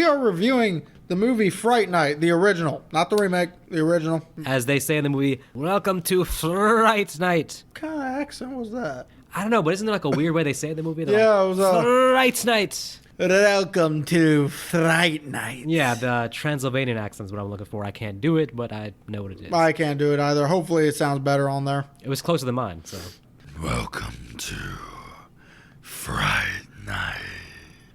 are reviewing the movie Fright Night, the original, not the remake, the original. As they say in the movie, welcome to Fright Night. What kind of accent was that? I don't know, but isn't there like a weird way they say it in the movie? Yeah, it was Fright Night. Welcome to Fright Night. Yeah, the Transylvanian accent's what I'm looking for. I can't do it, but I know what it is. I can't do it either. Hopefully it sounds better on there. It was closer than mine, so. Welcome to Fright Night.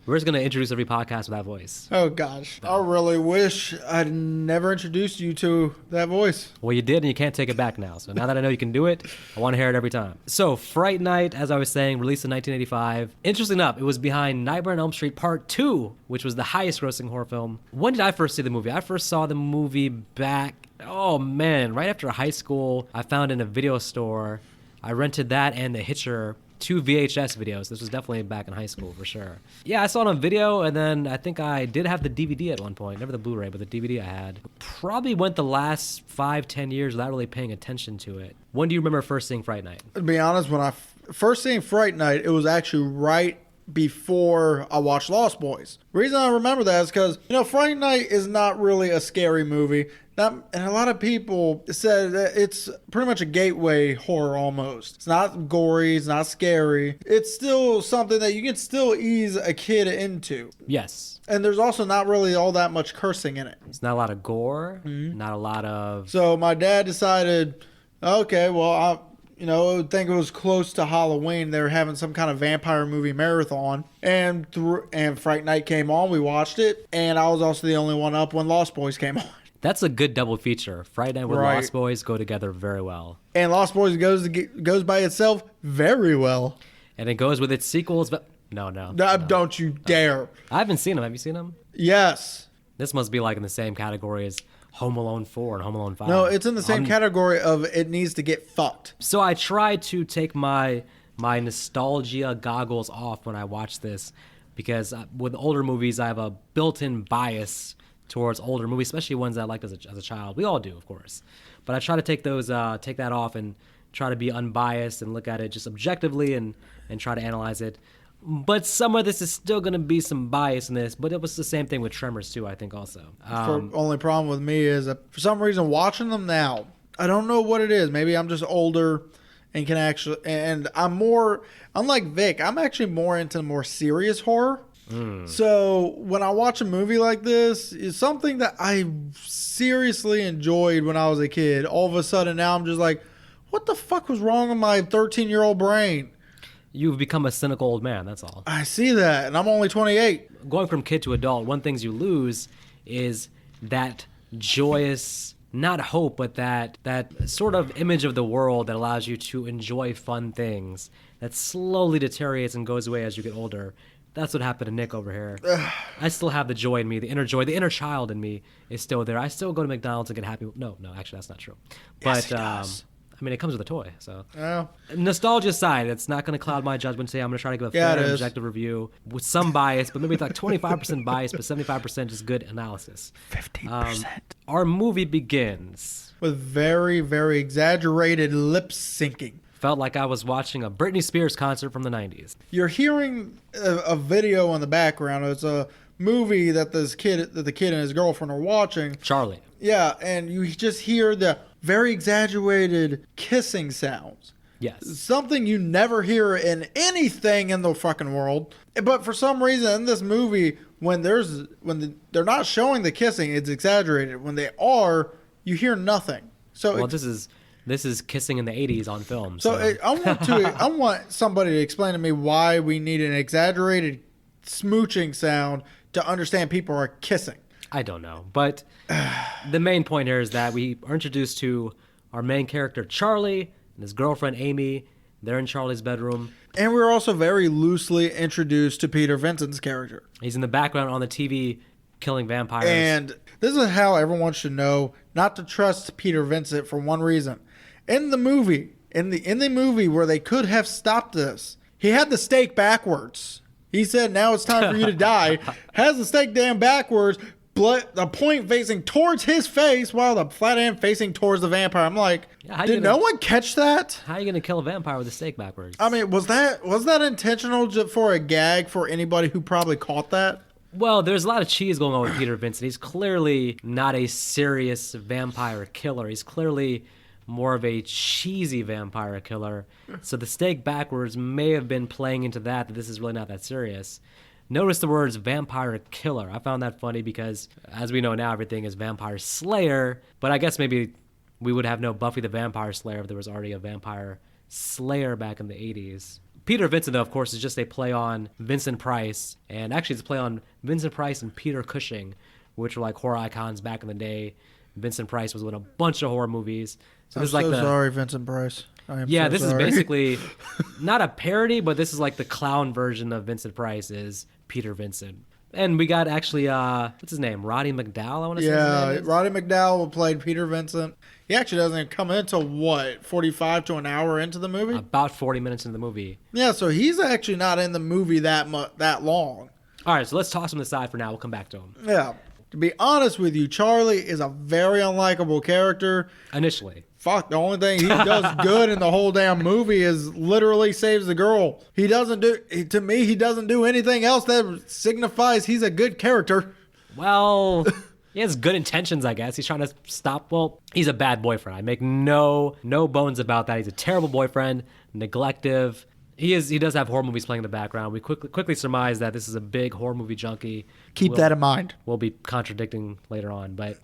We're just going to introduce every podcast with that voice. Oh, gosh. I really wish I'd never introduced you to that voice. Well, you did, and you can't take it back now. So now that I know you can do it, I want to hear it every time. So, Fright Night, as I was saying, released in 1985. Interesting enough, it was behind Nightmare on Elm Street Part 2, which was the highest-grossing horror film. When did I first see the movie? I first saw the movie back, right after high school. I found it in a video store. I rented that and The Hitcher, 2 VHS videos. This was definitely back in high school for sure. Yeah, I saw it on video, and then I think I did have the DVD at one point. Never the Blu-ray, but the DVD I had. Probably went the last 5-10 years without really paying attention to it. When do you remember first seeing Fright Night? To be honest, when I first seen Fright Night, it was actually right before I watched Lost Boys. The reason I remember that is because, Fright Night is not really a scary movie. And a lot of people said that it's pretty much a gateway horror almost. It's not gory, it's not scary. It's still something that you can still ease a kid into. Yes. And there's also not really all that much cursing in it. It's not a lot of gore, not a lot of... So my dad decided, okay, well, I think it was close to Halloween. They were having some kind of vampire movie marathon. And Fright Night came on. We watched it. And I was also the only one up when Lost Boys came on. That's a good double feature. Fright Night with Lost Boys go together very well. And Lost Boys goes by itself very well. And it goes with its sequels, but no. Don't you dare. I haven't seen them. Have you seen them? Yes. This must be like in the same category as Home Alone 4 and Home Alone 5. No, it's in the same category of it needs to get fucked. So I try to take my nostalgia goggles off when I watch this, because with older movies, I have a built-in bias towards older movies, especially ones that I liked as a child. We all do, of course. But I try to take that off and try to be unbiased and look at it just objectively and try to analyze it. But some of this is still going to be some bias in this, but it was the same thing with Tremors too, I think also. The only problem with me is that for some reason watching them now, I don't know what it is. Maybe I'm just older and can actually, and I'm more, unlike Vic, I'm actually more into more serious horror. So when I watch a movie like this, it's something that I seriously enjoyed when I was a kid. All of a sudden now I'm just like, what the fuck was wrong with my 13-year-old brain? You've become a cynical old man, that's all. I see that, and I'm only 28. Going from kid to adult, one thing you lose is that joyous, not hope, but that sort of image of the world that allows you to enjoy fun things that slowly deteriorates and goes away as you get older. That's what happened to Nick over here. I still have the joy in me, the inner joy, the inner child in me is still there. I still go to McDonald's and get happy. No, actually, that's not true. Yes, But he does. I mean, it comes with a toy. So Oh. nostalgia aside, it's not going to cloud my judgment today. I'm going to try to give a fair and objective review with some bias, but maybe like 25% bias, but 75% just good analysis. 15%. Our movie begins With very, very exaggerated lip syncing. Felt like I was watching a Britney Spears concert from the 90s. You're hearing a video in the background. It's a movie that the kid and his girlfriend are watching. Charlie. Yeah, and you just hear the very exaggerated kissing sounds. Yes. Something you never hear in anything in the fucking world. But for some reason in this movie, when they're not showing the kissing, it's exaggerated. When they are, you hear nothing. So well, this is kissing in the 80s on film. So I want somebody to explain to me why we need an exaggerated smooching sound to understand people are kissing. I don't know. But the main point here is that we are introduced to our main character, Charlie, and his girlfriend, Amy. They're in Charlie's bedroom. And we're also very loosely introduced to Peter Vincent's character. He's in the background on the TV killing vampires. And this is how everyone should know not to trust Peter Vincent for one reason. In the movie where they could have stopped this, he had the stake backwards. He said, now it's time for you to die. Has the stake down backwards, the point facing towards his face while the flat end facing towards the vampire. I'm like, did no one catch that? How are you going to kill a vampire with a stake backwards? I mean, was that intentional for a gag for anybody who probably caught that? Well, there's a lot of cheese going on with Peter Vincent. He's clearly not a serious vampire killer. He's clearly more of a cheesy vampire killer. So the stake backwards may have been playing into that this is really not that serious. Notice the words vampire killer. I found that funny because, as we know now, everything is vampire slayer. But I guess maybe we would have no Buffy the Vampire Slayer if there was already a vampire slayer back in the 80s. Peter Vincent, though, of course, is just a play on Vincent Price. And actually, it's a play on Vincent Price and Peter Cushing, which were like horror icons back in the day. Vincent Price was in a bunch of horror movies. So I'm this is like sorry, Vincent Price. This is basically not a parody, but this is like the clown version of Vincent Price is Peter Vincent. And we got actually, what's his name? Roddy McDowall, I want to say his name is. Roddy McDowall played Peter Vincent. He actually doesn't even come in until, 45 to an hour into the movie? About 40 minutes into the movie. Yeah, so he's actually not in the movie that long. All right, so let's toss him aside for now. We'll come back to him. Yeah. To be honest with you, Charlie is a very unlikable character. Initially. Fuck, the only thing he does good in the whole damn movie is literally saves the girl. He doesn't do anything else that signifies he's a good character. Well, he has good intentions, I guess. He's trying to he's a bad boyfriend. I make no bones about that. He's a terrible boyfriend, neglective. He does have horror movies playing in the background. We quickly surmise that this is a big horror movie junkie. Keep that in mind. We'll be contradicting later on, but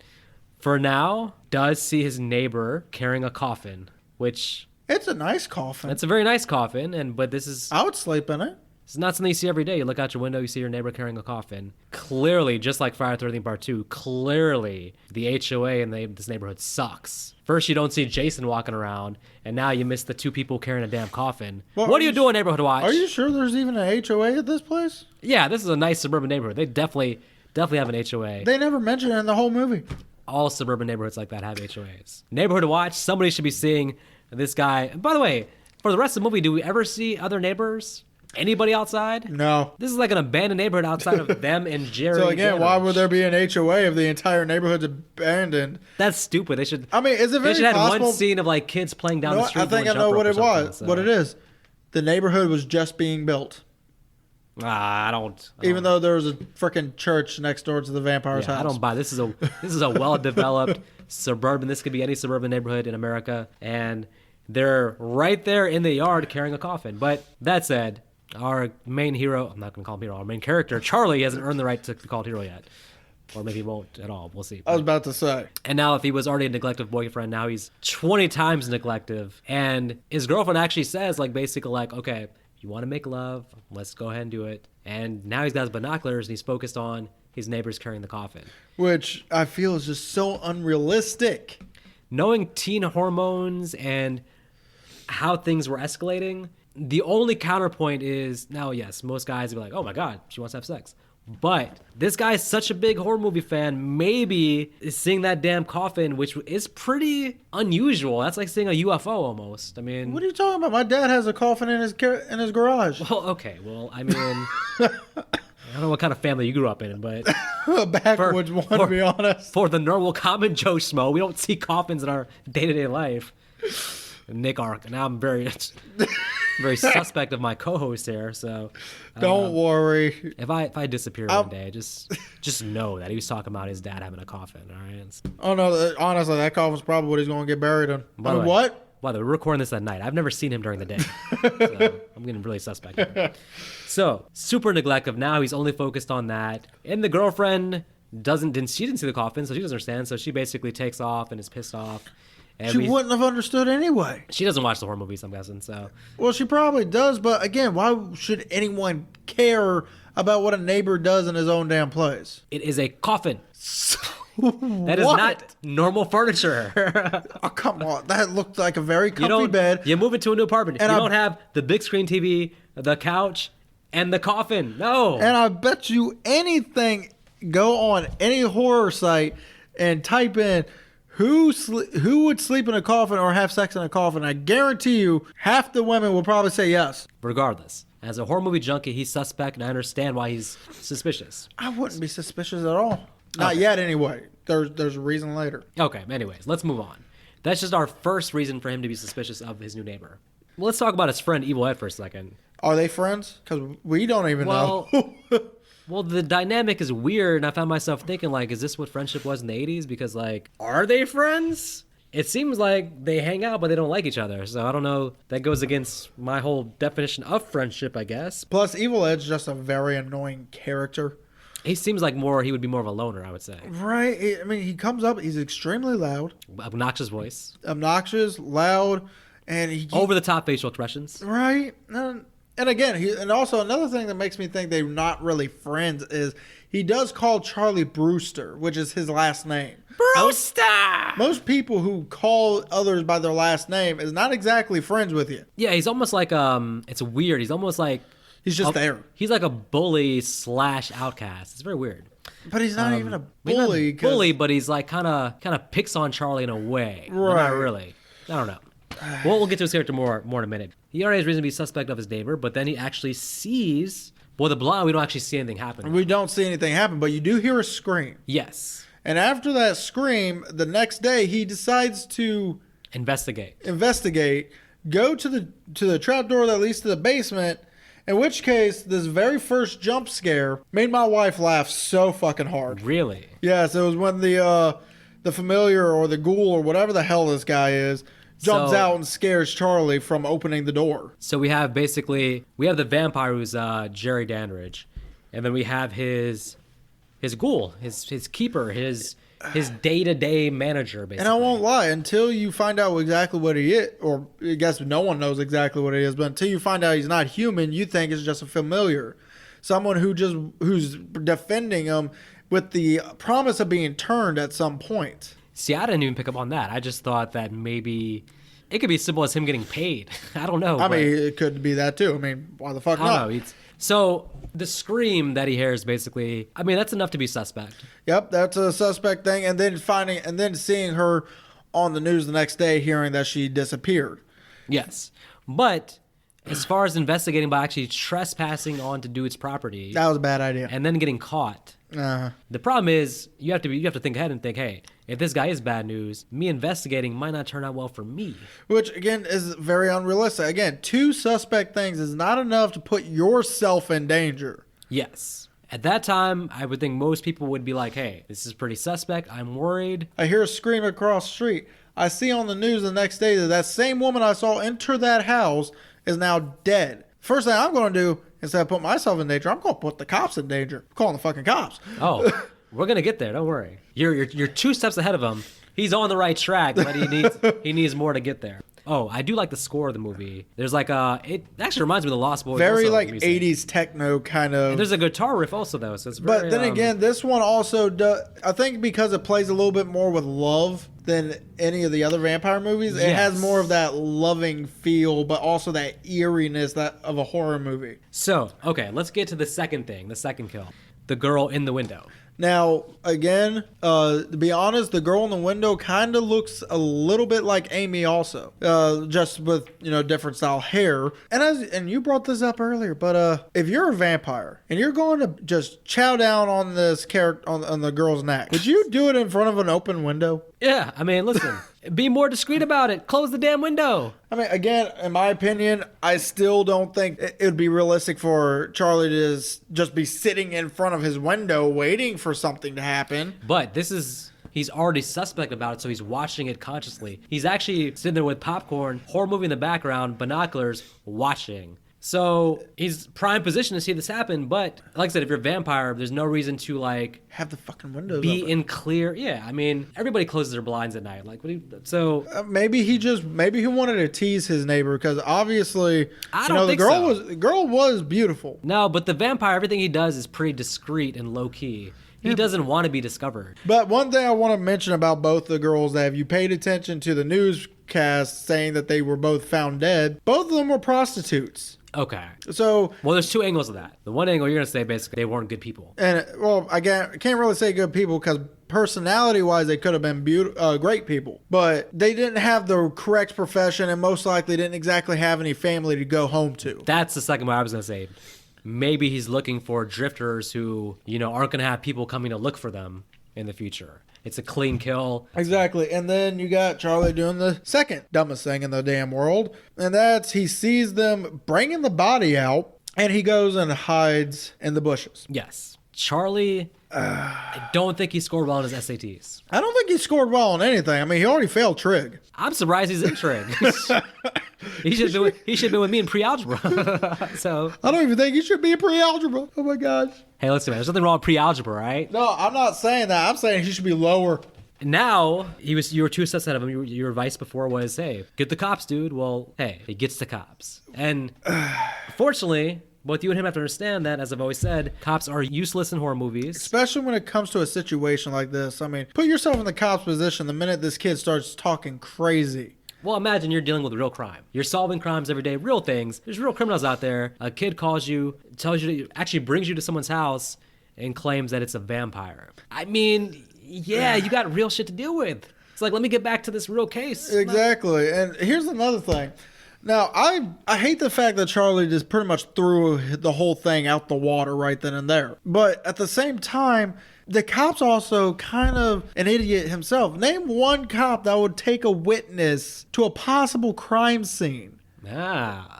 for now, does see his neighbor carrying a coffin, which... It's a nice coffin. It's a very nice coffin, but this is... I would sleep in it. It's not something you see every day. You look out your window, you see your neighbor carrying a coffin. Clearly, just like Friday the 13th Part 2, clearly the HOA in this neighborhood sucks. First, you don't see Jason walking around, and now you miss the two people carrying a damn coffin. What are you doing, Neighborhood Watch? Are you sure there's even an HOA at this place? Yeah, this is a nice suburban neighborhood. They definitely have an HOA. They never mention it in the whole movie. All suburban neighborhoods like that have HOAs. Neighborhood Watch, somebody should be seeing this guy. And by the way, for the rest of the movie, do we ever see other neighbors? Anybody outside? No. This is like an abandoned neighborhood outside of them and Jerry. So again, why would there be an HOA if the entire neighborhood's abandoned? That's stupid. They should. I mean, is it very They should have possible? one scene of like kids playing down the street. I think I know what it was. So. What it is. The neighborhood was just being built. I don't. Even though there was a freaking church next door to the vampire's house. I don't buy. This is a well-developed suburban. This could be any suburban neighborhood in America, and they're right there in the yard carrying a coffin. But that said, our main hero, I'm not going to call him hero, our main character, Charlie, hasn't earned the right to be called hero yet. Or maybe he won't at all. We'll see. I was about to say. And now if he was already a neglective boyfriend, now he's 20 times neglective. And his girlfriend actually says, like, basically, like, okay, you want to make love, let's go ahead and do it. And now he's got his binoculars and he's focused on his neighbors carrying the coffin. Which I feel is just so unrealistic. Knowing teen hormones and how things were escalating, the only counterpoint is, now, yes, most guys will be like, oh my God, she wants to have sex. But this guy's such a big horror movie fan, maybe seeing that damn coffin, which is pretty unusual. That's like seeing a UFO almost. I mean... What are you talking about? My dad has a coffin in his garage. Well, okay. Well, I mean... I don't know what kind of family you grew up in, but... A backwoods one, to be honest. For the normal common Joe Schmo, we don't see coffins in our day-to-day life. Nick Ark. Now I'm very suspect of my co-host here. So don't worry. If I disappear one day, just know that he was talking about his dad having a coffin. All right. Oh no! Honestly, that coffin's probably what he's going to get buried in. What? By the way, we're recording this at night. I've never seen him during the day, so I'm getting really suspect here. So super neglective. Now he's only focused on that, and the girlfriend didn't see the coffin, so she doesn't understand. So she basically takes off and is pissed off. And she wouldn't have understood anyway. She doesn't watch the horror movies, I'm guessing. So, well, she probably does, but again, why should anyone care about what a neighbor does in his own damn place? It is a coffin. That is not normal furniture. Oh, come on. That looked like a very comfy bed. You move it to a new apartment. And you don't have the big screen TV, the couch, and the coffin. No. And I bet you anything, go on any horror site and type in who would sleep in a coffin or have sex in a coffin. I guarantee you half the women will probably say yes. Regardless. As a horror movie junkie, he's suspect, and I understand why he's suspicious. I wouldn't be suspicious at all. Not yet, anyway. There's a reason later. Okay, anyways, let's move on. That's just our first reason for him to be suspicious of his new neighbor. Well, let's talk about his friend Evil Ed for a second. Are they friends? Because we don't even know. Well, the dynamic is weird, and I found myself thinking, like, is this what friendship was in the 80s? Because, like, are they friends? It seems like they hang out, but they don't like each other. So I don't know. That goes against my whole definition of friendship, I guess. Plus, Evil Ed's just a very annoying character. He seems like he would be more of a loner, I would say. Right. I mean, he comes up, he's extremely loud. Obnoxious voice. Obnoxious, loud, and over-the-top facial expressions. Right. And again, and also another thing that makes me think they're not really friends is he does call Charlie Brewster, which is his last name. Brewster! Most people who call others by their last name is not exactly friends with you. Yeah, he's almost like, it's weird. He's almost like... He's just there. He's like a bully / outcast. It's very weird. But he's not even a bully. But he's like kind of picks on Charlie in a way. Right. But not really. I don't know. We'll get to his character more in a minute. He already has reason to be suspect of his neighbor, but then he actually sees... Well, the blind, we don't actually see anything happen. We don't see anything happen, but you do hear a scream. Yes. And after that scream, the next day, he decides to... Investigate. Go to the trapdoor that leads to the basement, in which case, this very first jump scare made my wife laugh so fucking hard. Really? Yes, it was when the familiar or the ghoul or whatever the hell this guy is jumps out and scares Charlie from opening the door. So we have the vampire who's Jerry Dandridge, and then we have his ghoul, his keeper, his day-to-day manager, basically. And I won't lie, until you find out exactly what he is, or I guess no one knows exactly what he is, but until you find out he's not human, you think it's just a familiar. Someone who's defending him with the promise of being turned at some point. See, I didn't even pick up on that. I just thought that maybe it could be as simple as him getting paid. I don't know. I mean, it could be that too. I mean, why the fuck not? I don't know. So the scream that he hears, basically, I mean, that's enough to be suspect. Yep, that's a suspect thing. And then seeing her on the news the next day, hearing that she disappeared. Yes, but as far as investigating by actually trespassing onto dude's property, that was a bad idea. And then getting caught. The problem is you have to think ahead and think, hey, if this guy is bad news, me investigating might not turn out well for me. Which, again, is very unrealistic. Again, 2 suspect things is not enough to put yourself in danger. Yes. At that time, I would think most people would be like, hey, this is pretty suspect. I'm worried. I hear a scream across the street. I see on the news the next day that same woman I saw enter that house is now dead. First thing I'm going to do, instead of putting myself in danger, I'm going to put the cops in danger. I'm calling the fucking cops. Oh, we're going to get there. Don't worry. You're 2 steps ahead of him. He's on the right track, but he needs more to get there. Oh, I do like the score of the movie. There's like it actually reminds me of the Lost Boys. Very also, like 80s techno kind of. And there's a guitar riff also though, so it's very, But then again, this one also does. I think because it plays a little bit more with love than any of the other vampire movies, It has more of that loving feel, but also that eeriness of a horror movie. So okay, let's get to the second kill, the girl in the window. Now, again, to be honest, the girl in the window kind of looks a little bit like Amy also, just with, different style hair. And you brought this up earlier, but if you're a vampire and you're going to just chow down on this character, on the girl's neck, would you do it in front of an open window? Yeah, I mean, listen, be more discreet about it. Close the damn window. I mean, again, in my opinion, I still don't think it would be realistic for Charlie to just be sitting in front of his window waiting for something to happen. But he's already suspect about it, so he's watching it consciously. He's actually sitting there with popcorn, horror movie in the background, binoculars, watching. So he's prime position to see this happen, but like I said, if you're a vampire, there's no reason to have the fucking windows be open. In clear. Yeah, I mean, everybody closes their blinds at night. Maybe he wanted to tease his neighbor because obviously I don't think the girl was beautiful. No, but the vampire, everything he does is pretty discreet and low key. He doesn't want to be discovered. But one thing I want to mention about both the girls, that if you paid attention to the newscast saying that they were both found dead, both of them were prostitutes. Okay. So, well, there's 2 angles of that. The one angle, you're going to say basically they weren't good people. And, I can't really say good people because personality-wise, they could have been great people. But they didn't have the correct profession and most likely didn't exactly have any family to go home to. That's the second one I was going to say. Maybe he's looking for drifters who, aren't going to have people coming to look for them in the future. It's a clean kill. Exactly. And then you got Charlie doing the second dumbest thing in the damn world. And that's he sees them bringing the body out and he goes and hides in the bushes. Yes. Charlie, I don't think he scored well on his SATs. I don't think he scored well on anything. I mean, he already failed trig. I'm surprised he's in trig. He should have been with me in pre-algebra. So I don't even think he should be in pre-algebra. Oh my gosh. hey, listen, man, there's nothing wrong with pre-algebra, right? No, I'm not saying that. I'm saying he should be lower. Now you were 2 steps ahead of him. Your advice before was, hey, get the cops, dude. Well, hey, he gets the cops. And fortunately, both you and him have to understand that, as I've always said, cops are useless in horror movies. Especially when it comes to a situation like this. I mean, put yourself in the cop's position the minute this kid starts talking crazy. Well, imagine you're dealing with real crime. You're solving crimes every day, real things. There's real criminals out there. A kid calls you, tells you, actually brings you to someone's house and claims that it's a vampire. I mean, yeah, you got real shit to deal with. It's like, let me get back to this real case. Exactly. And here's another thing. Now, I hate the fact that Charlie just pretty much threw the whole thing out the water right then and there. But at the same time, the cop's also kind of an idiot himself. Name one cop that would take a witness to a possible crime scene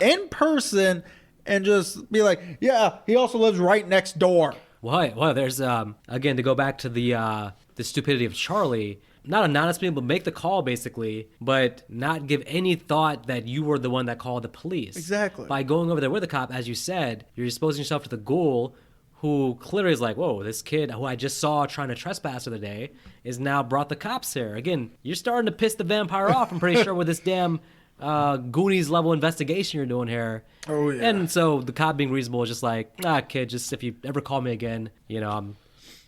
in person and just be like, yeah, he also lives right next door. Well, there's, again, to go back to the stupidity of Charlie, not anonymous people make the call basically, but not give any thought that you were the one that called the police. Exactly. By going over there with the cop, as you said, you're exposing yourself to the ghoul who clearly is like, whoa, this kid who I just saw trying to trespass the other day is now brought the cops here. Again, you're starting to piss the vampire off, I'm pretty sure, with this damn Goonies level investigation you're doing here. Oh, yeah. And so the cop being reasonable is just like, kid, just if you ever call me again, I'm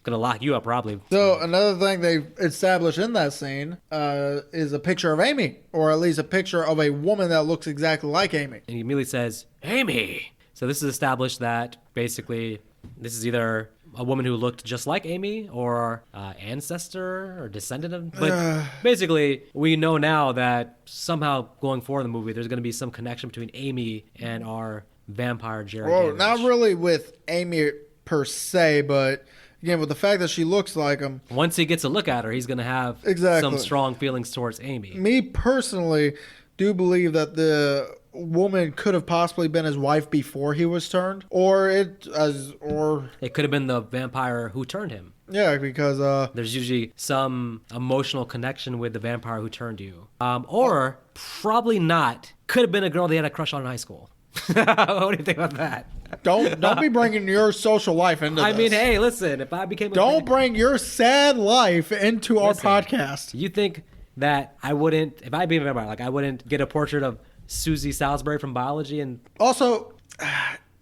gonna lock you up probably. So another thing they established in that scene is a picture of Amy, or at least a picture of a woman that looks exactly like Amy. And he immediately says, Amy. So this is established that basically this is either a woman who looked just like Amy or ancestor or descendant of. But basically, we know now that somehow going forward in the movie, there's going to be some connection between Amy and our vampire Jared. Well, Davis. not really with Amy per se, but again, with the fact that she looks like him. Once he gets a look at her, he's going to have some strong feelings towards Amy. Me personally do believe that the woman could have possibly been his wife before he was turned, or it could have been the vampire who turned him. Yeah, because there's usually some emotional connection with the vampire who turned you, or probably not. Could have been a girl they had a crush on in high school. What do you think about that? Don't be bringing your social life into this. I mean, hey, listen, if I became don't bring your sad life into our podcast. You think that I wouldn't, if I became a vampire, like I wouldn't get a portrait of Susie Salisbury from biology? And also,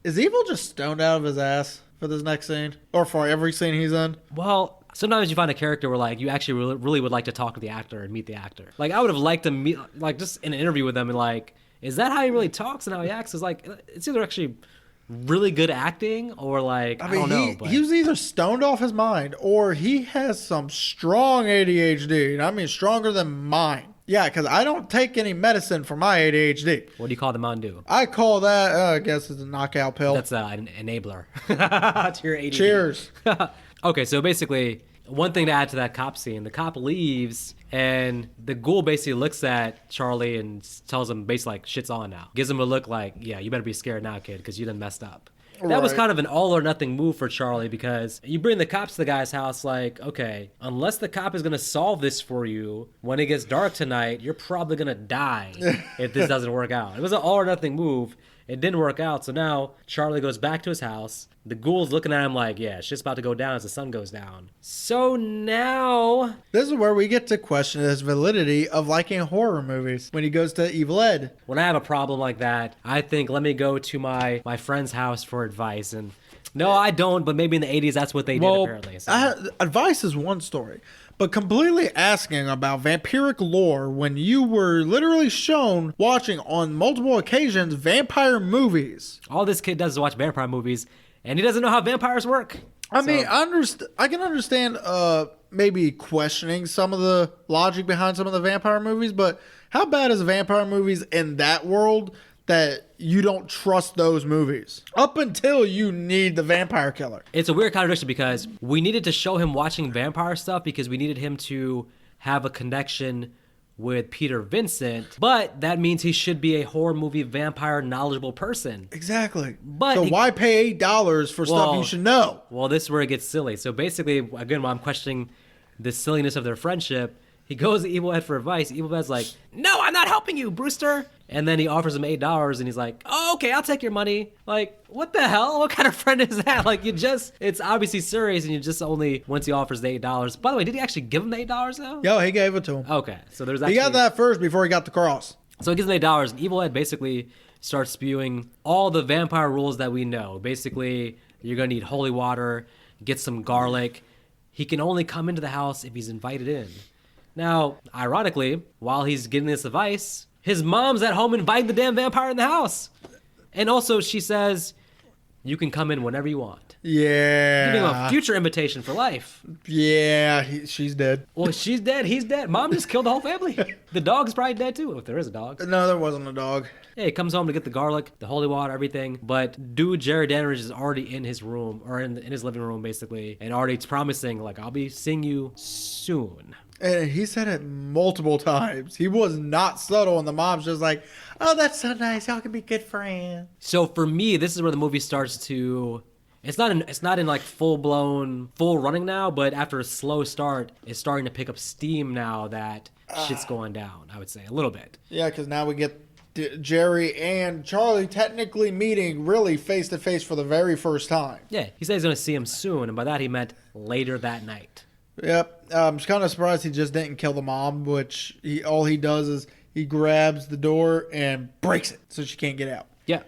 is Evil just stoned out of his ass for this next scene, or for every scene he's in? Well, sometimes you find a character where like you actually really would like to talk to the actor and meet the actor. Like I would have liked to meet, like just in an interview with them, and like, is that how he really talks and how he acts? Is like, it's either actually really good acting or like, I don't know. He was either stoned off his mind or he has some strong ADHD. I mean, stronger than mine. Yeah, because I don't take any medicine for my ADHD. What do you call the Mountain Dew? I call that, I guess it's a knockout pill. That's an enabler to your ADHD. Cheers. Okay, so basically, one thing to add to that cop scene, the cop leaves and the ghoul basically looks at Charlie and tells him basically like, shit's on now. Gives him a look like, yeah, you better be scared now, kid, because you done messed up. That was kind of an all or nothing move for Charlie, because you bring the cops to the guy's house like, okay, unless the cop is going to solve this for you, when it gets dark tonight, you're probably going to die if this doesn't work out. It was an all or nothing move. It didn't work out. So now Charlie goes back to his house. The ghoul's looking at him like, yeah, shit's about to go down as the sun goes down. So now this is where we get to question his validity of liking horror movies when he goes to Evil Ed. When I have a problem like that, I think, let me go to my friend's house for advice. And no, I don't, but maybe in the 80s, that's what they did apparently. So. Advice is one story. But completely asking about vampiric lore when you were literally shown watching on multiple occasions vampire movies. All this kid does is watch vampire movies, and he doesn't know how vampires work. I mean, I can understand maybe questioning some of the logic behind some of the vampire movies, but how bad is vampire movies in that world that you don't trust those movies up until you need the vampire killer? It's a weird contradiction because we needed to show him watching vampire stuff because we needed him to have a connection with Peter Vincent, but that means he should be a horror movie vampire knowledgeable person. Exactly. But so why pay $8 for stuff you should know? Well, this is where it gets silly. So basically, again, while I'm questioning the silliness of their friendship, he goes to Evil Ed for advice. Evil Ed's like, "No, I'm not helping you, Brewster." And then he offers him $8, and he's like, "Oh, okay, I'll take your money." Like, what the hell? What kind of friend is that? Like, it's obviously serious, and you just only, once he offers the $8. By the way, did he actually give him the $8 though? Yo, he gave it to him. Okay, so there's actually... He got that first before he got the cross. So he gives him $8, and Evil Ed basically starts spewing all the vampire rules that we know. Basically, you're going to need holy water, get some garlic. He can only come into the house if he's invited in. Now, ironically, while he's getting this advice, his mom's at home inviting the damn vampire in the house. And also, she says, you can come in whenever you want. Yeah. Giving him a future invitation for life. Yeah, she's dead. Well, she's dead. He's dead. Mom just killed the whole family. The dog's probably dead, too, if there is a dog. No, there wasn't a dog. Yeah, he comes home to get the garlic, the holy water, everything. But dude, Jerry Dandridge is already in his room, or in his living room, basically, and already promising, like, I'll be seeing you soon. And he said it multiple times. He was not subtle, and the mom's just like, "Oh, that's so nice. Y'all can be good friends." So for me, this is where the movie starts to... It's not in like full running now, but after a slow start, it's starting to pick up steam now that shit's going down, I would say, a little bit. Yeah, because now we get Jerry and Charlie technically meeting really face-to-face for the very first time. Yeah, he said he's going to see him soon, and by that he meant later that night. Yep. I'm kind of surprised he just didn't kill the mom, which all he does is he grabs the door and breaks it so she can't get out. Yeah.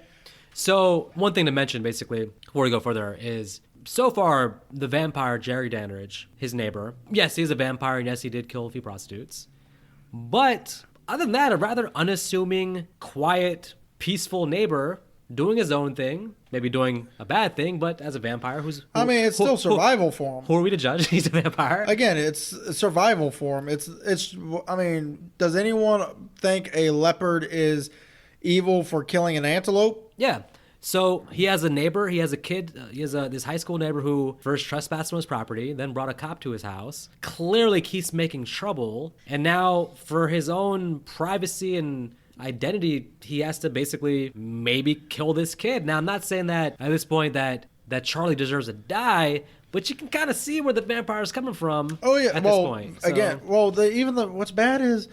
So one thing to mention, basically, before we go further, is so far the vampire Jerry Dandridge, his neighbor, yes, he's a vampire, and yes, he did kill a few prostitutes. But other than that, a rather unassuming, quiet, peaceful neighbor doing his own thing, maybe doing a bad thing, but as a vampire it's still survival for him. Who are we to judge? He's a vampire. Again, it's survival for him. Does anyone think a leopard is evil for killing an antelope? Yeah. So he has a neighbor, he has a kid, he has this high school neighbor who first trespassed on his property, then brought a cop to his house, clearly keeps making trouble, and now for his own privacy and identity, he has to basically maybe kill this kid. Now, I'm not saying that at this point that Charlie deserves to die, but you can kind of see where the vampire is coming from. Oh yeah, at this point. So, again, what's bad is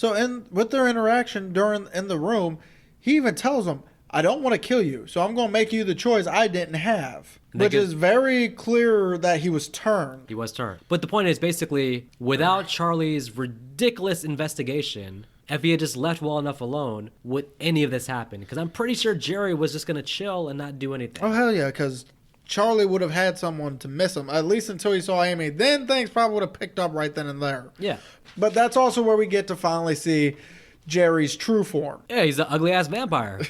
with their interaction in the room, he even tells them, "I don't want to kill you, so I'm going to make you the choice I didn't have," which is very clear that he was turned. He was turned. But the point is, basically, without Charlie's ridiculous investigation, if he had just left well enough alone, would any of this happen? Because I'm pretty sure Jerry was just going to chill and not do anything. Oh, hell yeah, because Charlie would have had someone to miss him, at least until he saw Amy. Then things probably would have picked up right then and there. Yeah. But that's also where we get to finally see Jerry's true form. Yeah, he's an ugly-ass vampire.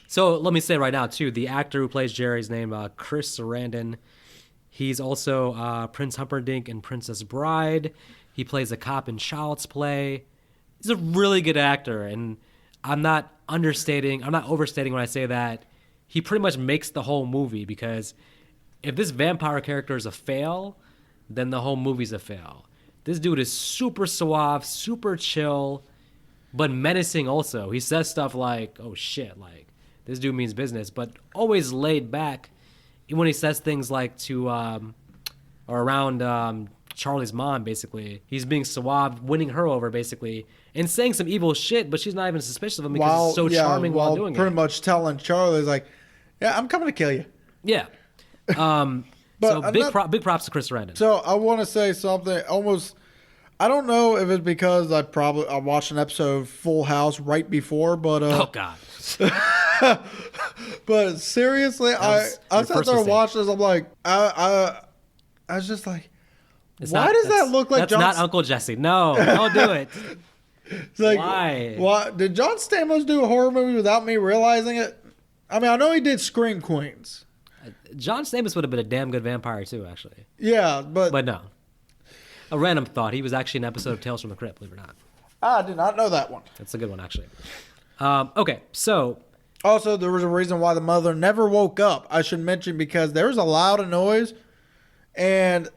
So let me say right now, too, the actor who plays Jerry's name, Chris Sarandon, he's also Prince Humperdinck in Princess Bride. He plays a cop in Child's Play. He's a really good actor, and I'm not overstating when I say that he pretty much makes the whole movie, because if this vampire character is a fail, then the whole movie's a fail. This dude is super suave, super chill, but menacing also. He says stuff like, "Oh shit, like this dude means business," but always laid back. Even when he says things like to or around Charlie's mom, basically, he's being suave, winning her over, basically, and saying some evil shit, but she's not even suspicious of him because he's so charming while doing it. Pretty much telling Charlie, like, "Yeah, I'm coming to kill you." Yeah. So big props to Chris Sarandon. So I want to say something almost. I don't know if it's because I watched an episode of Full House right before, but oh god. But seriously, I sat there and watched this. I'm like, I was just like, why does that look like? That's John not Uncle Jesse. No, don't do it. It's like, why did John Stamos do a horror movie without me realizing it? I mean, I know he did Scream Queens. John Stamos would have been a damn good vampire too, actually. Yeah, but no. A random thought. He was actually in an episode of Tales from the Crypt, believe it or not. I did not know that one. That's a good one, actually. Okay, so... Also, there was a reason why the mother never woke up. I should mention, because there was a loud noise, and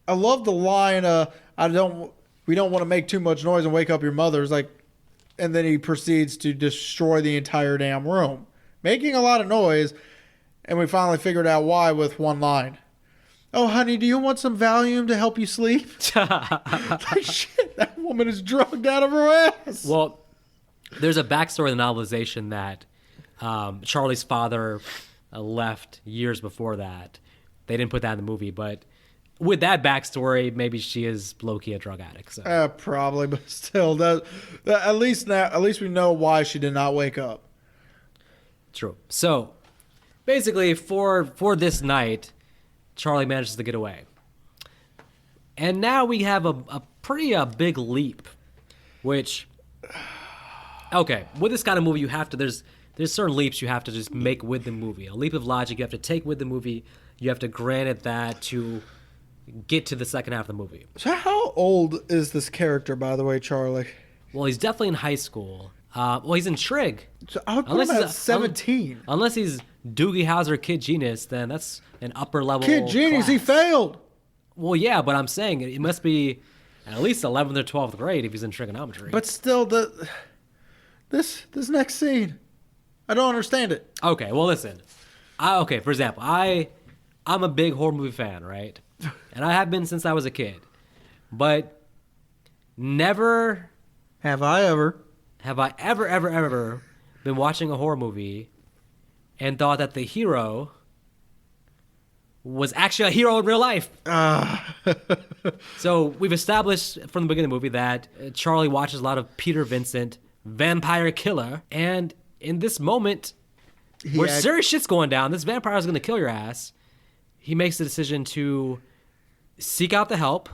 I love the line, we don't want to make too much noise and wake up your mother. It's like, and then he proceeds to destroy the entire damn room, making a lot of noise. And we finally figured out why with one line. Oh, honey, do you want some Valium to help you sleep? Like, shit, that woman is drugged out of her ass. Well, there's a backstory in the novelization that Charlie's father left years before that. They didn't put that in the movie, but with that backstory, maybe she is low-key a drug addict. So. Probably, but still, at least we know why she did not wake up. True. So, basically, for this night, Charlie manages to get away. And now we have a pretty big leap, which, okay, with this kind of movie, you have to, there's certain leaps you have to just make with the movie. A leap of logic you have to take with the movie. You have to grant it that to get to the second half of the movie. So how old is this character, by the way, Charlie? Well, he's definitely in high school. Well, he's in Trig. So I would put him at 17. Unless he's Doogie Howser Kid Genius, then that's an upper level Kid Genius, he failed. Well, yeah, but I'm saying it must be at least 11th or 12th grade if he's in trigonometry. But still, this next scene, I don't understand it. Okay, well, listen. Okay, for example, I'm a big horror movie fan, right? And I have been since I was a kid. But never have I ever been watching a horror movie and thought that the hero was actually a hero in real life. So we've established from the beginning of the movie that Charlie watches a lot of Peter Vincent, Vampire Killer, and in this moment where serious shit's going down, this vampire is going to kill your ass, he makes the decision to seek out the help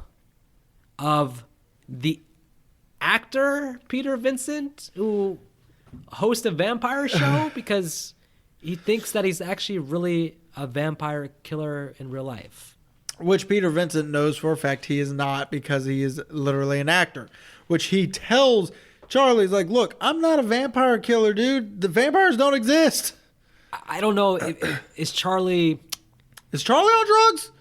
of the actor Peter Vincent, who hosts a vampire show, because he thinks that he's actually really a vampire killer in real life. Which Peter Vincent knows for a fact he is not, because he is literally an actor. Which he tells Charlie, he's like, look, I'm not a vampire killer, dude. The vampires don't exist. I don't know. Is Charlie... Is Charlie on drugs?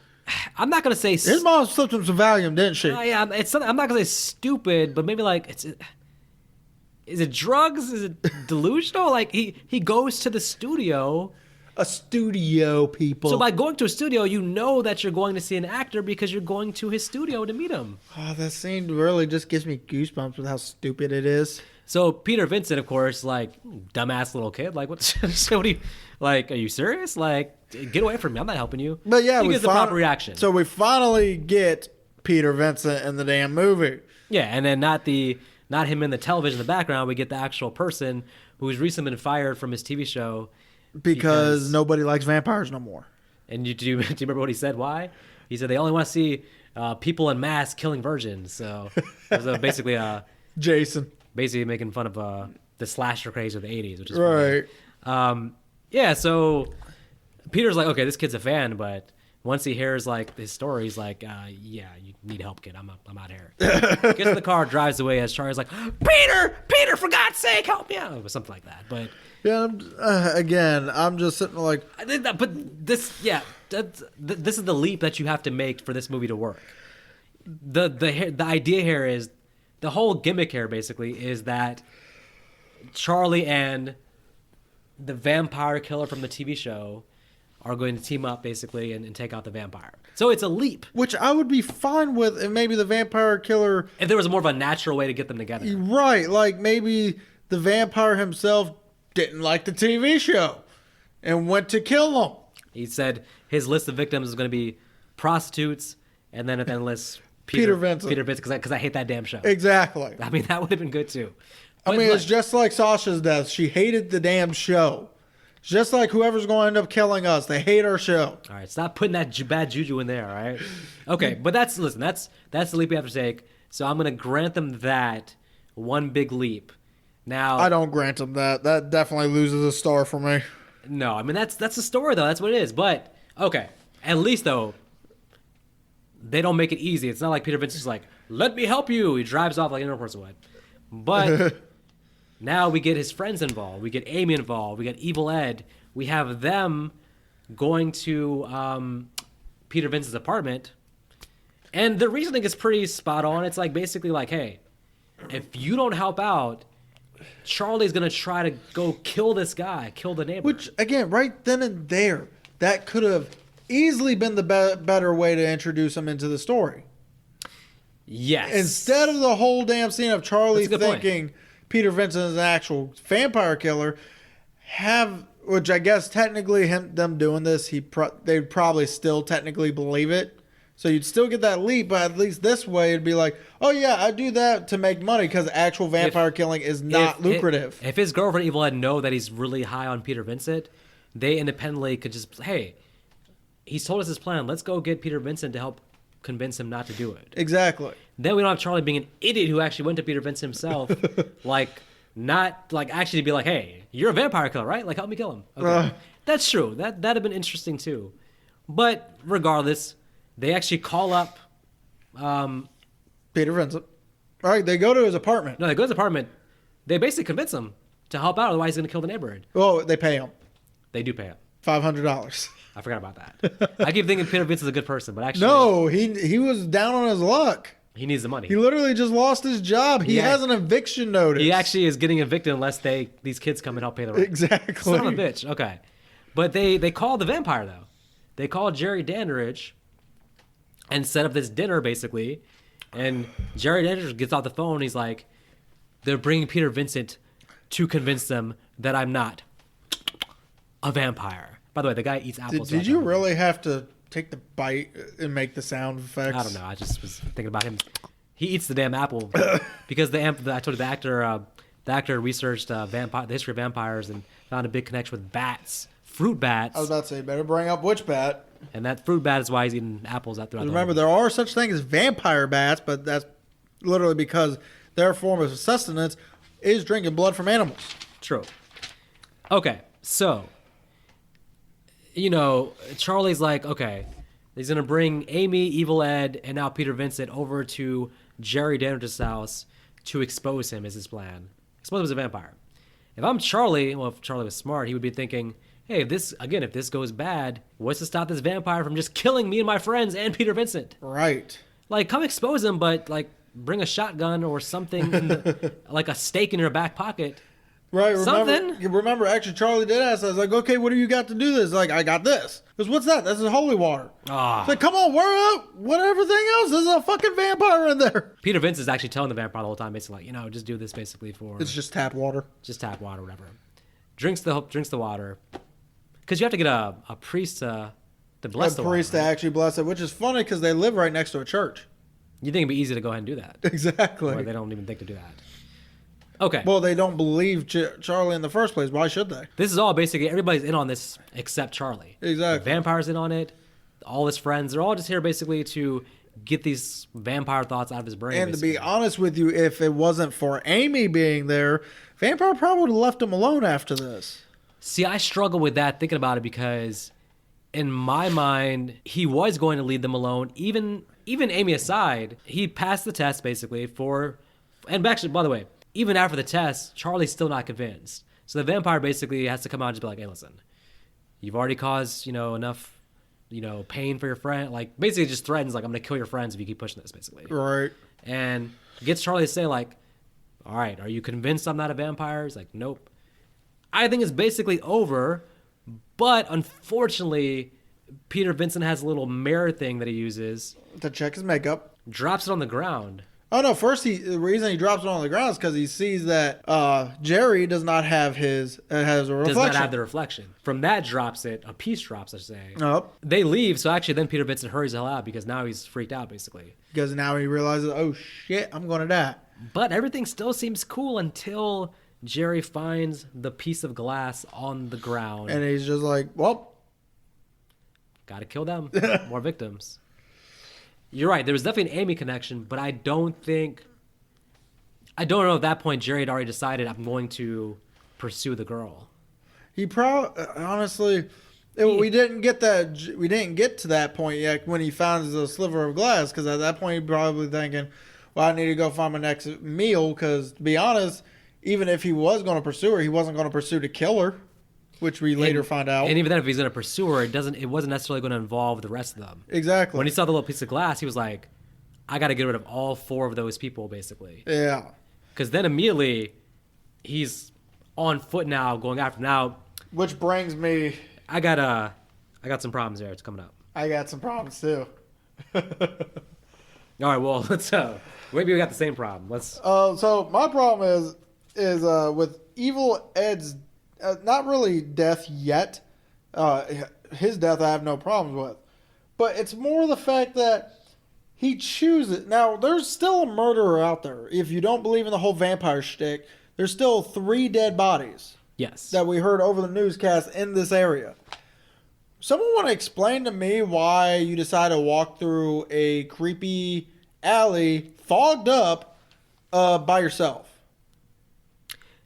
I'm not going to say... His mom slipped him some Valium, didn't she? Yeah, it's something, I'm not going to say stupid, but maybe like... Is it drugs? Is it delusional? Like, he goes to the studio... A studio, people. So by going to a studio, you know that you're going to see an actor because you're going to his studio to meet him. Oh, that scene really just gives me goosebumps with how stupid it is. So Peter Vincent, of course, like, dumbass little kid, like, what are you, like, are you serious? Like, get away from me. I'm not helping you. But yeah, he gives the proper reaction. So we finally get Peter Vincent in the damn movie. Yeah, and then not him in the television in the background. We get the actual person who's recently been fired from his TV show. Because nobody likes vampires no more. And do you remember what he said? Why? He said they only want to see people in mass killing virgins. So it was basically Jason. Basically making fun of the slasher craze of the 80s, which is right. Yeah, so Peter's like, okay, this kid's a fan, but once he hears like his story, he's like, yeah, you need help, kid. I'm out here. Gets in the car, drives away as Charlie's like, Peter, for God's sake, help me out, or something like that. But yeah, again, I'm just sitting like, but this is the leap that you have to make for this movie to work. The idea here is, the whole gimmick here basically is that Charlie and the vampire killer from the TV show are going to team up basically and take out the vampire. So it's a leap. Which I would be fine with if maybe the vampire killer... If there was more of a natural way to get them together. Right, like maybe the vampire himself didn't like the TV show and went to kill them. He said his list of victims is going to be prostitutes, and then at the end list... Peter Vincent, because I hate that damn show. Exactly. I mean, that would have been good too. But I mean, it's just like Sasha's death. She hated the damn show. It's just like whoever's going to end up killing us. They hate our show. All right, stop putting that bad juju in there, all right? Okay, but that's the leap we have to take. So I'm going to grant them that one big leap. Now, I don't grant them that. That definitely loses a star for me. No, I mean, that's the story, though. That's what it is. But, okay, at least, though, they don't make it easy. It's not like Peter Vincent's like, let me help you. He drives off like an person would. But now we get his friends involved. We get Amy involved. We get Evil Ed. We have them going to Peter Vincent's apartment. And the reasoning is pretty spot on. It's like basically like, hey, if you don't help out, Charlie's gonna try to go kill this guy, kill the neighbor. Which, again, right then and there, that could have easily been the better way to introduce him into the story. Yes. Instead of the whole damn scene of Charlie That's a good point. thinking Peter Vincent is an actual vampire killer, which I guess technically them doing this, they'd probably still technically believe it. So you'd still get that leap, but at least this way it'd be like, oh yeah, I do that to make money because actual vampire killing is not lucrative. If his girlfriend Evil Ed know that he's really high on Peter Vincent, they independently could just, hey, he's told us his plan. Let's go get Peter Vincent to help convince him not to do it. Exactly. Then we don't have Charlie being an idiot who actually went to Peter Vincent himself, actually to be like, hey, you're a vampire killer, right? Like, help me kill him. Okay. That's true. That'd have been interesting too. But regardless, they actually call up Peter Vincent. All right, they go to his apartment. No, they go to his apartment. They basically convince him to help out, otherwise he's going to kill the neighborhood. Oh, they pay him They do pay him. $500. I forgot about that. I keep thinking Peter Vincent's a good person, but actually... No, he was down on his luck. He needs the money. He literally just lost his job. He Yeah. has an eviction notice. He actually is getting evicted unless these kids come and help pay the rent. Exactly. Son of a bitch. Okay. But they call the vampire, though. They call Jerry Dandridge and set up this dinner, basically. And Jerry Dandridge gets off the phone. And he's like, they're bringing Peter Vincent to convince them that I'm not a vampire. By the way, the guy eats apples. Did you really have to take the bite and make the sound effects? I don't know. I just was thinking about him. He eats the damn apple because I told you the actor researched the history of vampires and found a big connection with bats, fruit bats. I was about to say, better bring up which bat. And that fruit bat is why he's eating apples throughout the Remember, whole there are such things as vampire bats, but that's literally because their form of sustenance is drinking blood from animals. True. Okay, so, Charlie's like, okay, he's going to bring Amy, Evil Ed, and now Peter Vincent over to Jerry Dandridge's house to expose him, is his plan. Expose him as a vampire. If I'm Charlie, well, if Charlie was smart, he would be thinking, hey, if this goes bad, what's to stop this vampire from just killing me and my friends and Peter Vincent? Right. Like, come expose him, but, bring a shotgun or something, like a stake in your back pocket. Right. Something. Actually, Charlie did ask. I was like, okay, what do you got to do this? Like, I got this. Because what's that? That's holy water. It's like, come on, what everything else? There's a fucking vampire in there. Peter Vincent is actually telling the vampire the whole time, basically, just do this basically for... It's just tap water. Just tap water, whatever. Drinks the water. Because you have to get a priest to bless the water. A priest to actually bless it, which is funny because they live right next to a church. You think it'd be easy to go ahead and do that. Exactly. Or they don't even think to do that. Okay. Well, they don't believe Charlie in the first place. Why should they? This is all basically, everybody's in on this except Charlie. Exactly. The vampire's in on it. All his friends, they're all just here basically to get these vampire thoughts out of his brain. And basically. to be honest with you, if it wasn't for Amy being there, Vampire probably would have left him alone after this. See, I struggle with that thinking about it because in my mind, he was going to leave them alone. Even Amy aside, he passed the test basically and actually, by the way, even after the test, Charlie's still not convinced. So the vampire basically has to come out and just be like, hey, listen, you've already caused, enough, pain for your friend. Like, basically just threatens, like, I'm going to kill your friends if you keep pushing this, basically. Right. And gets Charlie to say, like, all right, are you convinced I'm not a vampire? He's like, nope. I think it's basically over, but unfortunately, Peter Vincent has a little mirror thing that he uses. To check his makeup. Drops it on the ground. Oh, no. First, the reason he drops it on the ground is because he sees that Jerry does not have has a reflection. Does not have the reflection. From that drops it. A piece drops, I should say. Nope. They leave, so actually then Peter Vincent hurries the hell out because now he's freaked out, basically. Because now he realizes, oh, shit, I'm going to die. But everything still seems cool until Jerry finds the piece of glass on the ground. And he's just like, well. Gotta kill them. More victims. You're right. There was definitely an Amy connection, but I don't know at that point Jerry had already decided I'm going to pursue the girl. He honestly, we didn't get that. We didn't get to that point yet when he found the sliver of glass. Because at that point, he's probably thinking, well, I need to go find my next meal. Because to be honest, even if he was going to pursue her, he wasn't going to pursue to kill her, which we later find out. And even then, if he's going to pursue her, it wasn't necessarily going to involve the rest of them. Exactly. When he saw the little piece of glass, he was like, I got to get rid of all 4 of those people, basically. Yeah. Because then immediately he's on foot now, going after. Now, which brings me. I got some problems there. It's coming up. I got some problems too. All right, well, let's. Maybe we got the same problem. Let's. So my problem is with Evil Ed's not really death yet. His death I have no problems with, but it's more the fact that he chooses. Now there's still a murderer out there. If you don't believe in the whole vampire shtick, there's still 3 dead bodies. Yes. That we heard over the newscast in this area. Someone want to explain to me why you decide to walk through a creepy alley fogged up by yourself?